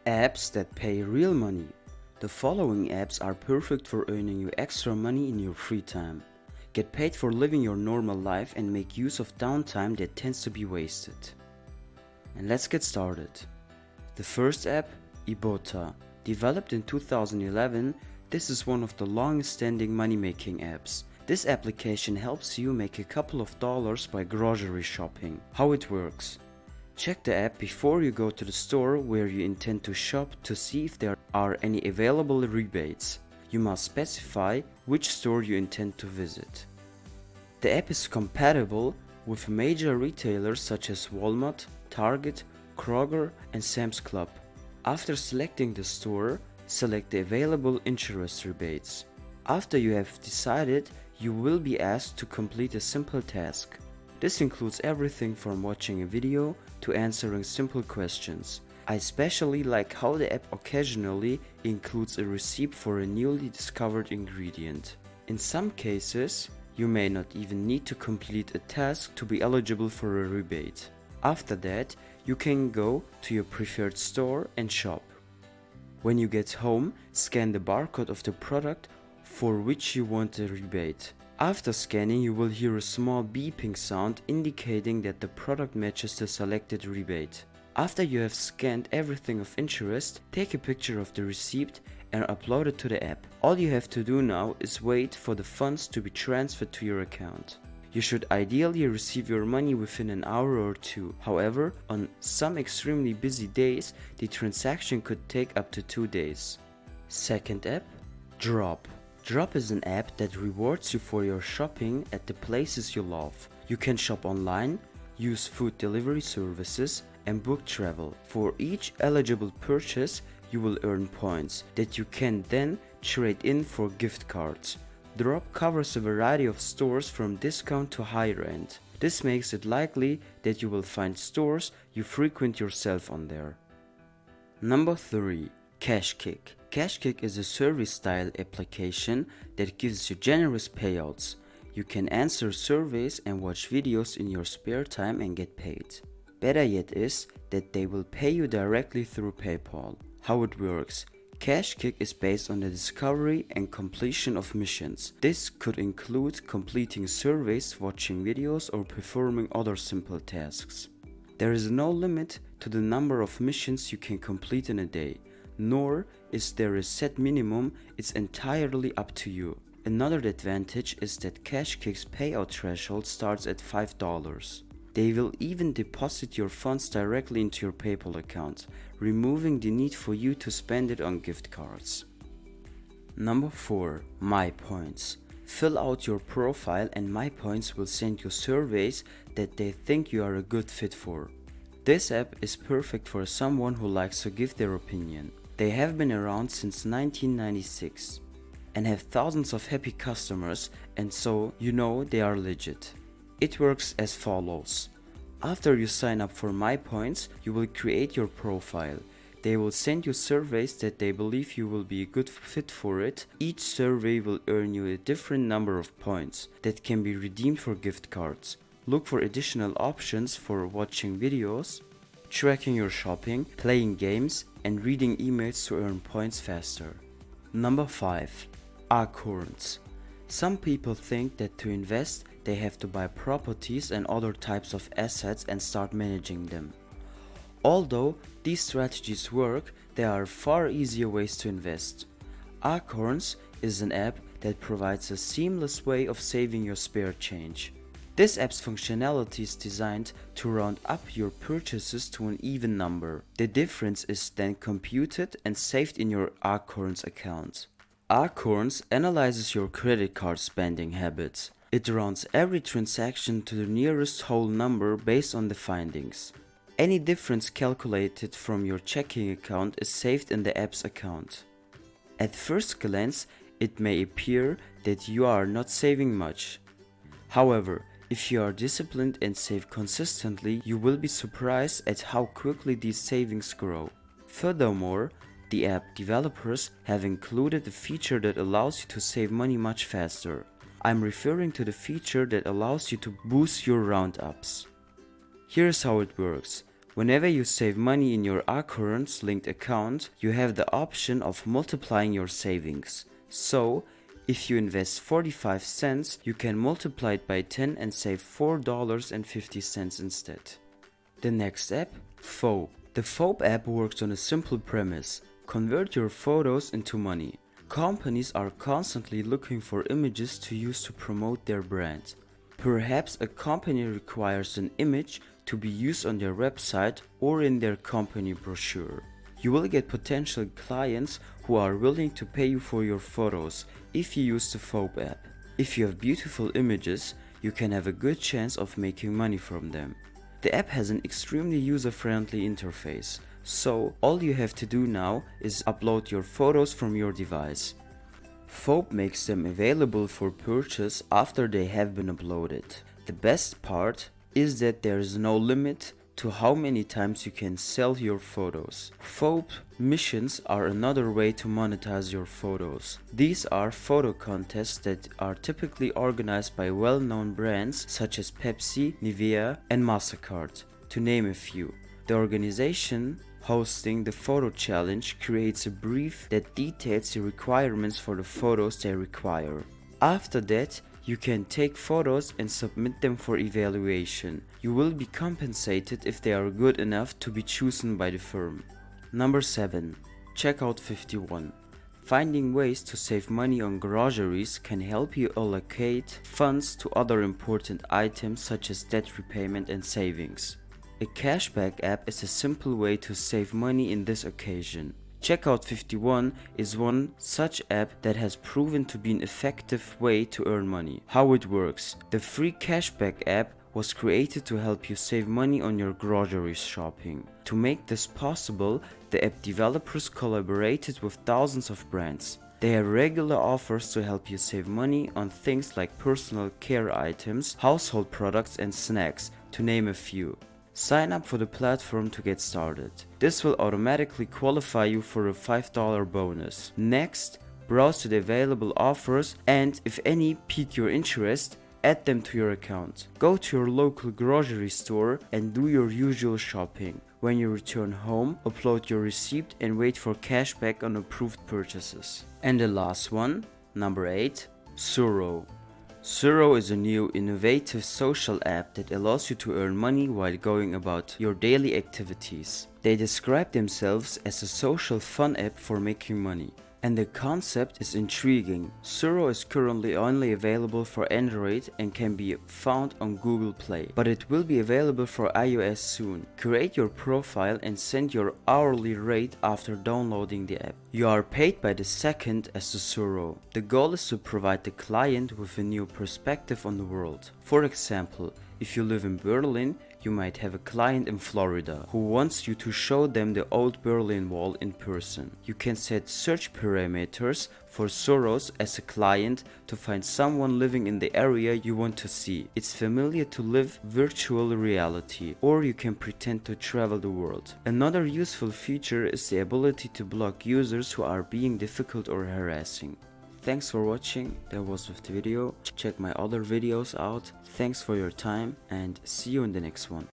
Apps that pay real money. The following apps are perfect for earning you extra money in your free time. Get paid for living your normal life and make use of downtime that tends to be wasted. And let's get started. The first app, Ibotta. Developed in 2011, this is one of the longest standing money-making apps. This application helps you make a couple of dollars by grocery shopping. How it works. Check the app before you go to the store where you intend to shop to see if there are any available rebates. You must specify which store you intend to visit. The app is compatible with major retailers such as Walmart, Target, Kroger, and Sam's Club. After selecting the store, select the available interest rebates. After you have decided, you will be asked to complete a simple task. This includes everything from watching a video to answering simple questions. I especially like how the app occasionally includes a receipt for a newly discovered ingredient. In some cases, you may not even need to complete a task to be eligible for a rebate. After that, you can go to your preferred store and shop. When you get home, scan the barcode of the product for which you want a rebate. After scanning, you will hear a small beeping sound indicating that the product matches the selected rebate. After you have scanned everything of interest, take a picture of the receipt and upload it to the app. All you have to do now is wait for the funds to be transferred to your account. You should ideally receive your money within an hour or two. However, on some extremely busy days, the transaction could take up to 2 days. Second app, Drop. Drop is an app that rewards you for your shopping at the places you love. You can shop online, use food delivery services, and book travel. For each eligible purchase, you will earn points that you can then trade in for gift cards. Drop covers a variety of stores from discount to higher end. This makes it likely that you will find stores you frequent yourself on there. Number 3. Cashkick. Cashkick is a service-style application that gives you generous payouts. You can answer surveys and watch videos in your spare time and get paid. Better yet is that they will pay you directly through PayPal. How it works. Cashkick is based on the discovery and completion of missions. This could include completing surveys, watching videos, or performing other simple tasks. There is no limit to the number of missions you can complete in a day, nor is there a set minimum. It's entirely up to you. Another advantage is that Cashkick's payout threshold starts at $5. They will even deposit your funds directly into your PayPal account, removing the need for you to spend it on gift cards. Number 4. MyPoints. Fill out your profile and MyPoints will send you surveys that they think you are a good fit for. This app is perfect for someone who likes to give their opinion. They have been around since 1996 and have thousands of happy customers, and so you know they are legit. It works as follows. After you sign up for MyPoints, you will create your profile. They will send you surveys that they believe you will be a good fit for it. Each survey will earn you a different number of points that can be redeemed for gift cards. Look for additional options for watching videos, tracking your shopping, playing games, and reading emails to earn points faster. Number 5. Acorns. Some people think that to invest, they have to buy properties and other types of assets and start managing them. Although these strategies work, there are far easier ways to invest. Acorns is an app that provides a seamless way of saving your spare change. This app's functionality is designed to round up your purchases to an even number. The difference is then computed and saved in your Acorns account. Acorns analyzes your credit card spending habits. It rounds every transaction to the nearest whole number based on the findings. Any difference calculated from your checking account is saved in the app's account. At first glance, it may appear that you are not saving much. However, if you are disciplined and save consistently, you will be surprised at how quickly these savings grow. Furthermore, the app developers have included a feature that allows you to save money much faster. I'm referring to the feature that allows you to boost your roundups. Here's how it works. Whenever you save money in your Accurrents linked account, you have the option of multiplying your savings. So, if you invest 45 cents, you can multiply it by 10 and save $4.50 instead. The next app, Phobe. The Phobe app works on a simple premise: convert your photos into money. Companies are constantly looking for images to use to promote their brand. Perhaps a company requires an image to be used on their website or in their company brochure. You will get potential clients who are willing to pay you for your photos if you use the Phobe app. If you have beautiful images, you can have a good chance of making money from them. The app has an extremely user-friendly interface, so all you have to do now is upload your photos from your device. Phobe makes them available for purchase after they have been uploaded. The best part is that there is no limit to how many times you can sell your photos. Phobe missions are another way to monetize your photos. These are photo contests that are typically organized by well-known brands such as Pepsi, Nivea, and MasterCard, to name a few. The organization hosting the photo challenge creates a brief that details the requirements for the photos they require. After that, you can take photos and submit them for evaluation. You will be compensated if they are good enough to be chosen by the firm. Number 7. Checkout 51. Finding ways to save money on groceries can help you allocate funds to other important items such as debt repayment and savings. A cashback app is a simple way to save money in this occasion. Checkout 51 is one such app that has proven to be an effective way to earn money. How it works: the free cashback app was created to help you save money on your groceries shopping. To make this possible, the app developers collaborated with thousands of brands. They have regular offers to help you save money on things like personal care items, household products, and snacks, to name a few. Sign up for the platform to get started. This will automatically qualify you for a $5 bonus. Next, browse to the available offers and, if any pique your interest, add them to your account. Go to your local grocery store and do your usual shopping. When you return home, upload your receipt and wait for cashback on approved purchases. And the last one, number 8, Suro. Suro is a new, innovative social app that allows you to earn money while going about your daily activities. They describe themselves as a social fun app for making money. And the concept is intriguing. Suro is currently only available for Android and can be found on Google Play, but it will be available for iOS soon. Create your profile and send your hourly rate after downloading the app. You are paid by the second as the Suro. The goal is to provide the client with a new perspective on the world. For example, if you live in Berlin, you might have a client in Florida who wants you to show them the old Berlin Wall in person. You can set search parameters for Soros as a client to find someone living in the area you want to see. It's familiar to live virtual reality, or you can pretend to travel the world. Another useful feature is the ability to block users who are being difficult or harassing. Thanks for watching. That was with the video. Check my other videos out. Thanks for your time and see you in the next one.